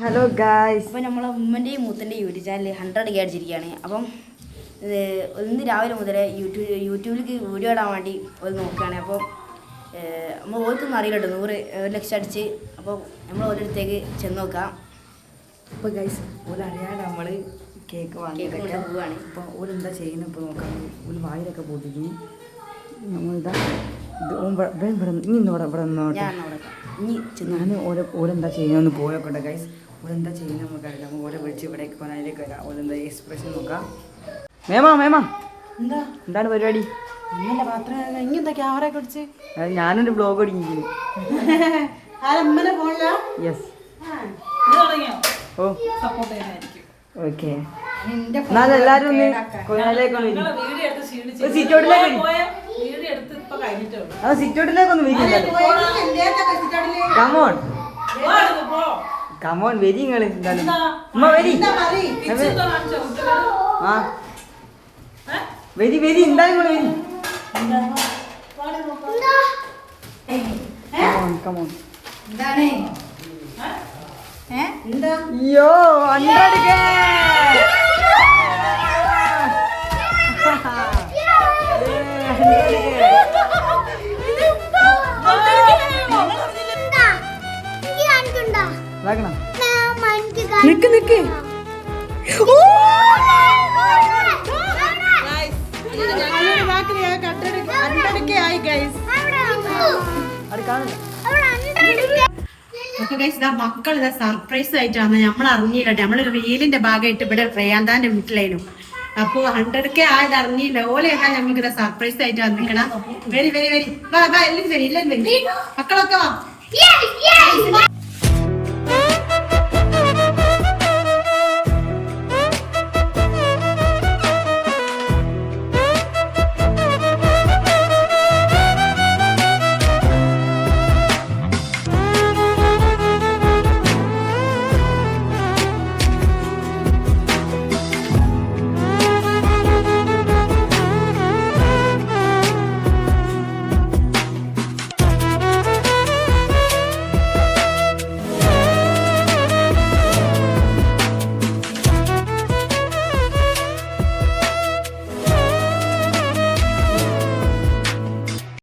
Hello guys, അപ്പോൾ നമ്മളെ ഉമ്മൻ്റെയും മൂത്തൻ്റെയും YouTube channel 100K അടിച്ചിരിക്കുകയാണ്. അപ്പം ഇന്ന് രാവിലെ മുതലേ യൂട്യൂബിലേക്ക് വീഡിയോ ഇടാൻ വേണ്ടി ഒരു നോക്കുകയാണ്. അപ്പോൾ നമ്മൾ ഓർക്കൊന്നും അറിയില്ല കേട്ടോ, 100 ലക്ഷം അടിച്ച്. അപ്പോൾ നമ്മൾ ഓരോരുത്തേക്ക് ചെന്ന് നോക്കാം. അപ്പോൾ ഗൈസ് ഒരറിയാതെ നമ്മൾ കേക്ക് വാങ്ങിയിട്ടൊക്കെ പോവുകയാണ്. അപ്പോൾ ഓരെന്താ ചെയ്യുന്നത് ഇപ്പോൾ നോക്കാം. ഒരു വായിലൊക്കെ പൊട്ടിക്കും. നമ്മളിതാ ഇനി ഇവിടെ നിന്നോട്ടെ. ഞാൻ ഓരെന്താ ചെയ്യുന്നതെന്ന് പോയൊക്കെ ഗൈസ്. ഓരെന്താ ചെയ്യുന്നത് നമുക്കറിയില്ല. നമ്മൾ ഓരെ വിളിച്ച് ഇവിടേക്ക് അതിലേക്ക് വരാം. ഓരെന്താ എക്സ്പ്രഷൻ നോക്കാം. മേമ എന്താണ് പരിപാടി? അമ്മന്റെ പാത്രം ഇനി എന്താ ക്യാമറ കുടിച്ച് ഞാനൊരു ബ്ലോഗ് ഒടുങ്ങിക്കുന്നു. യെസ്, ഓ ഓക്കെ. എന്നാൽ എല്ലാവരും ഒന്ന് സിറ്റോട്ടിലേക്കൊന്ന് കമോൺ കമോൺ വരി നിങ്ങൾ. എന്തായാലും ഉമ്മ വരി, ആ വരി വരി, എന്തായാലും നിങ്ങൾ വരി. കമോൺ അയ്യോ 100K. നിക്ക് നിക്ക്, മക്കൾ ഇതാ സർപ്രൈസ് ആയിട്ടാണ് നമ്മൾ അറിഞ്ഞില്ല. നമ്മളൊരു റീലിന്റെ ഭാഗമായിട്ട് ഇവിടെ പ്രയാന്താന്റെ വീട്ടിലായിരുന്നു. അപ്പൊ 100K ആയത് അറിഞ്ഞില്ല. ഓലെയൊക്കെ ഞങ്ങൾക്ക് ഇതാ സർപ്രൈസ് ആയിട്ട് വന്നിക്കണം. വെരി വെരി വെരി, എല്ലാവരും വരി, എല്ലാവരും വരി, മക്കളൊക്കെ വാ.